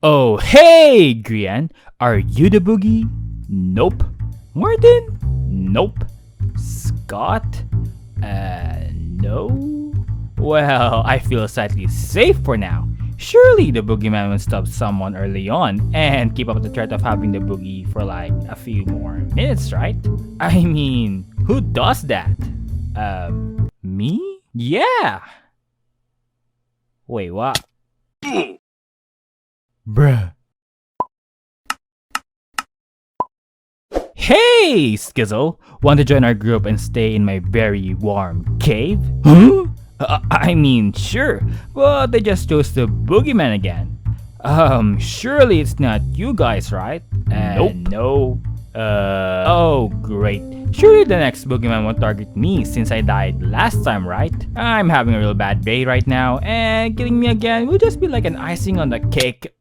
Oh, hey, Grian. Are you the boogie? Nope. Martyn? Nope. Scott? No. Well, I feel slightly safe for now. Surely the boogeyman will stop someone early on and keep up the threat of having the boogie for like a few more minutes, right? I mean, who does that? Me? Yeah. Wait, what? Bruh. Hey, Skizzle! Want to join our group and stay in my very warm cave? Huh? I mean, sure, but they just chose the boogeyman again. Surely it's not you guys, right? Nope. No. Oh, great. Surely the next boogeyman won't target me since I died last time, right? I'm having a real bad day right now, and killing me again will just be like an icing on the cake.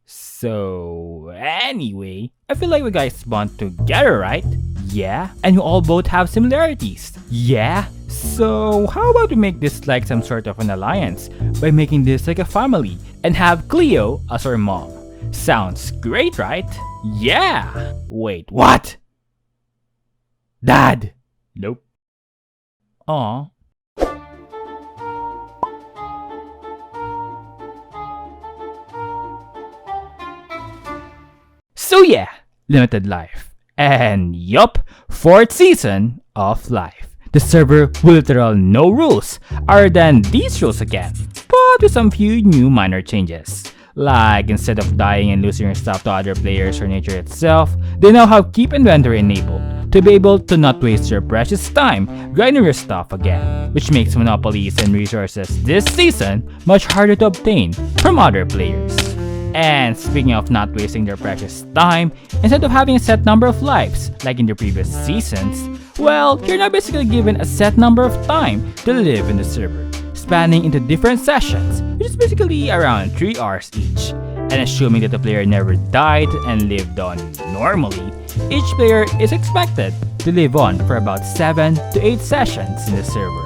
So, anyway, I feel like we guys bond together, right? Yeah, and you all both have similarities. Yeah, so how about we make this like some sort of an alliance by making this like a family and have Cleo as our mom. Sounds great, right? Yeah! Wait, what? Dad! Nope. Aw. So yeah, Limited Life. And yup, 4th season of Life. The server with literal no rules, other than these rules again, but with some few new minor changes. Like instead of dying and losing your stuff to other players or nature itself, they now have keep inventory enabled to be able to not waste your precious time grinding your stuff again, which makes monopolies and resources this season much harder to obtain from other players. And speaking of not wasting their precious time, instead of having a set number of lives like in the previous seasons, well, you're now basically given a set number of time to live in the server, spanning into different sessions, which is basically around 3 hours each. And assuming that the player never died and lived on normally, each player is expected to live on for about 7 to 8 sessions in the server.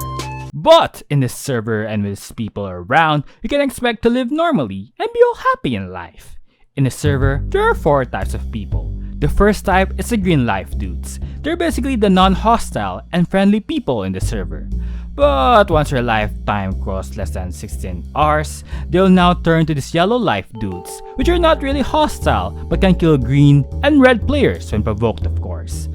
But in this server and with people around, you can expect to live normally and be all happy in life. In the server, there are 4 types of people. The first type is the green life dudes. They're basically the non-hostile and friendly people in the server. But once your lifetime crosses less than 16 hours, they'll now turn to these yellow life dudes, which are not really hostile but can kill green and red players when provoked, of course.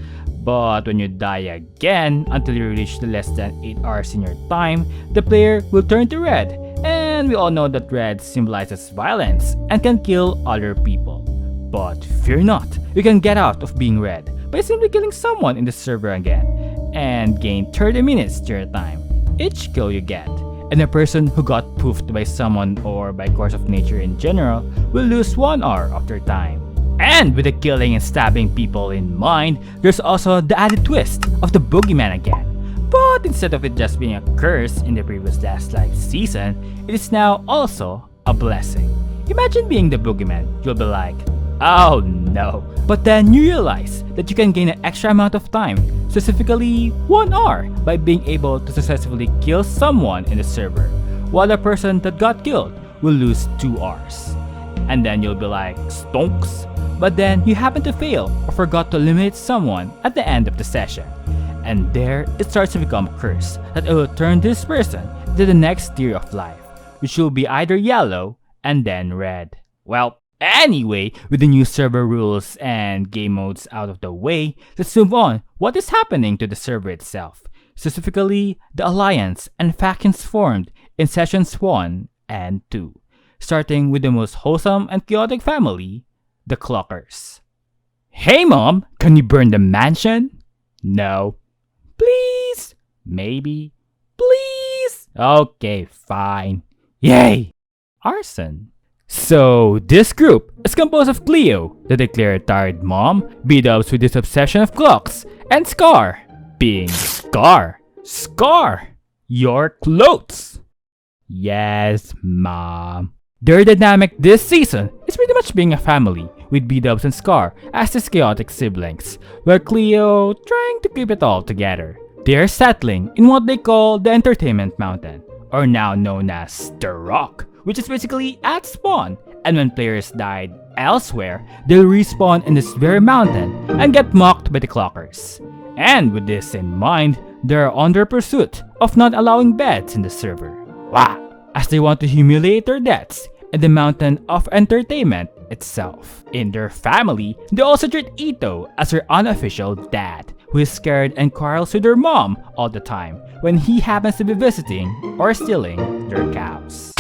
But when you die again until you reach the less than 8 hours in your time, the player will turn to red, and we all know that red symbolizes violence and can kill other people. But fear not, you can get out of being red by simply killing someone in the server again, and gain 30 minutes to your time, each kill you get. And a person who got poofed by someone or by course of nature in general will lose 1 hour of their time. And with the killing and stabbing people in mind, there's also the added twist of the boogeyman again. But instead of it just being a curse in the previous Last Life season, it is now also a blessing. Imagine being the boogeyman, you'll be like, oh no. But then you realize that you can gain an extra amount of time, specifically 1 hour, by being able to successfully kill someone in the server, while the person that got killed will lose 2 hours. And then you'll be like, stonks. But then you happen to fail or forgot to eliminate someone at the end of the session. And there it starts to become a curse that it will turn this person to the next tier of life, which will be either yellow and then red. Well, anyway, with the new server rules and game modes out of the way, let's move on what is happening to the server itself, specifically the alliance and factions formed in sessions 1 and 2, starting with the most wholesome and chaotic family, the Clockers. Hey mom, can you burn the mansion? No. Please? Maybe? Please? Okay, fine. Yay! Arson. So, this group is composed of Cleo, the declared tired mom, Bdubs with his obsession of clocks, and Scar, being Scar. Scar! Your clothes! Yes, mom. Their dynamic this season is pretty much being a family, with Bdubs and Scar as his chaotic siblings, where Cleo trying to keep it all together. They are settling in what they call the Entertainment Mountain, or now known as The Rock, which is basically at spawn, and when players died elsewhere, they'll respawn in this very mountain and get mocked by the clockers. And with this in mind, they're on their pursuit of not allowing beds in the server. Wow! As they want to humiliate their deaths in the mountain of entertainment itself. In their family, they also treat Etho as their unofficial dad, who is scared and quarrels with their mom all the time when he happens to be visiting or stealing their cows.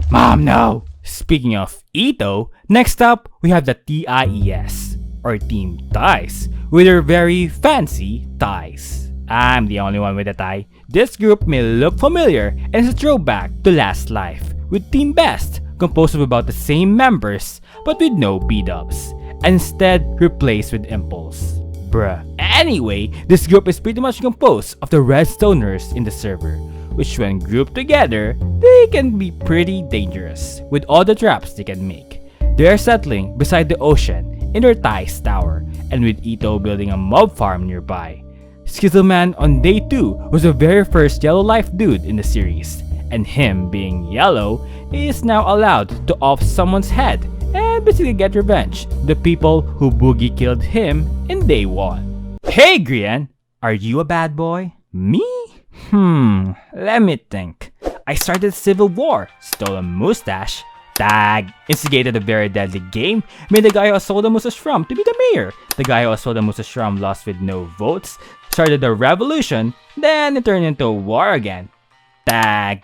Mom, no! Speaking of Etho, next up we have the TIES, or Team Ties, with their very fancy ties. I'm the only one with a tie. This group may look familiar and is a throwback to Last Life, with Team Best composed of about the same members but with no Bdubs, and instead replaced with Impulse. Bruh. Anyway, this group is pretty much composed of the Redstoners in the server, which when grouped together, they can be pretty dangerous with all the traps they can make. They are settling beside the ocean in their Ties Tower, and with Etho building a mob farm nearby. Skizzle Man on day 2 was the very first yellow life dude in the series, and him being yellow is now allowed to off someone's head and basically get revenge, the people who Boogie killed him in day 1. Hey Grian, are you a bad boy? Me? Let me think. I started Civil War, stole a mustache, tag, instigated a very deadly game, made the guy who sold the mustache from to be the mayor, the guy who sold the mustache from lost with no votes, started a revolution, then it turned into a war again. Tag,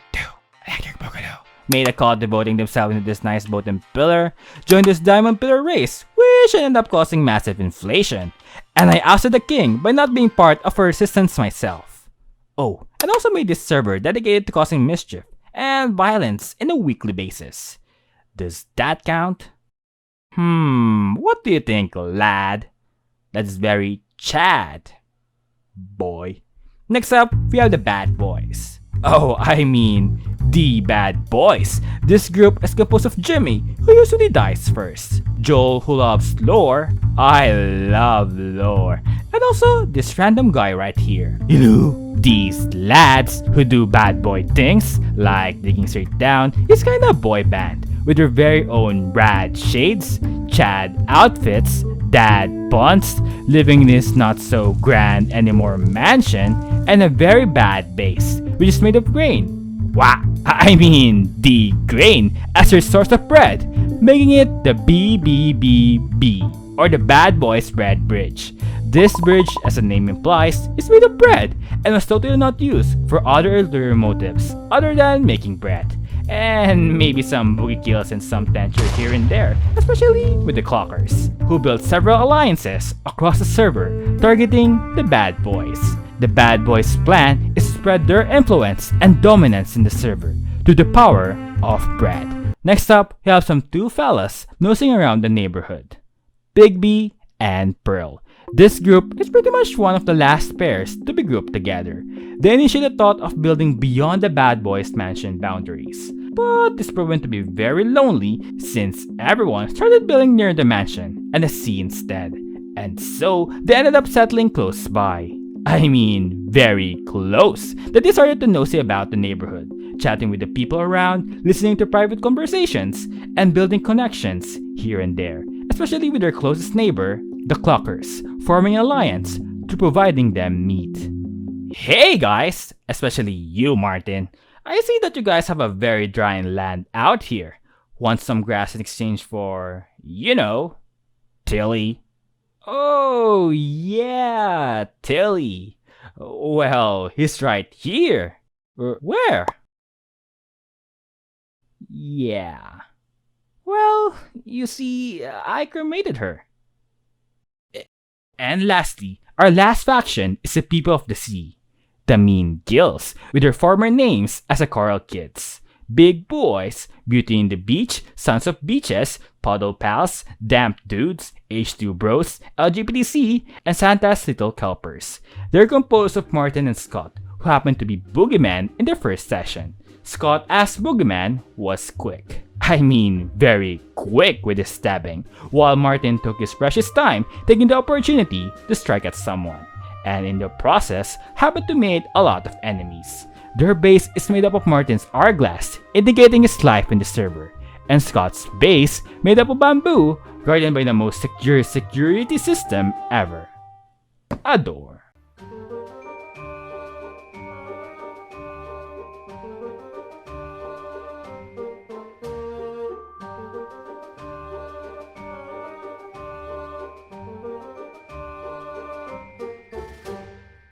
electric boogaloo. Made a cult devoting themselves into this nice boat and pillar, joined this diamond pillar race, which ended up causing massive inflation, and I ousted the king by not being part of a resistance myself. Oh, and also made this server dedicated to causing mischief and violence in a weekly basis. Does that count? What do you think, lad? That's very Chad, boy. Next up, we have the Bad Boys. Oh, I mean, the Bad Boys. This group is composed of Jimmy, who usually dies first, Joel, who loves lore, I love lore, and also this random guy right here. These lads who do bad boy things, like digging straight down, is kinda a boy band, with their very own rad shades, Chad outfits, dad buns, living in this not so grand anymore mansion, and a very bad base, which is made of grain. Wow, I mean the grain as their source of bread, making it the BIgB, or the Bad Boys Bread Bridge. This bridge, as the name implies, is made of bread and was totally not used for other ulterior motives other than making bread. And maybe some boogie kills and some tension here and there, especially with the Clockers, who built several alliances across the server targeting the Bad Boys. The Bad Boys' plan is to spread their influence and dominance in the server through the power of bread. Next up, we have some two fellas nosing around the neighborhood, BIgB and Pearl. This group is pretty much one of the last pairs to be grouped together. They initially thought of building beyond the Bad Boys mansion boundaries, but this proven to be very lonely since everyone started building near the mansion and the sea instead, and so they ended up settling close by. I mean, very close, that they started to nosy about the neighborhood, chatting with the people around, listening to private conversations, and building connections here and there, especially with their closest neighbor, the Clockers, forming an alliance to providing them meat. Hey guys, especially you Martyn, I see that you guys have a very dry land out here. Want some grass in exchange for, Tilly? Oh yeah, Tilly. Well, he's right here. Where? Yeah. Well, you see, I cremated her. And lastly, our last faction is the People of the Sea, the mean Gills, with their former names as the Coral Kids, Big Boys, Beauty in the Beach, Sons of Beaches, Puddle Pals, Damp Dudes, H2 Bros, LGBTC, and Santa's Little Kelpers. They're composed of Martyn and Scott, who happened to be Boogeyman in their first session. Scott as Boogeyman was quick. I mean, very quick with his stabbing, while Martyn took his precious time taking the opportunity to strike at someone, and in the process happened to make a lot of enemies. Their base is made up of Martyn's hourglass, indicating his life in the server, and Scott's base made up of bamboo, guarded by the most secure security system ever: a door.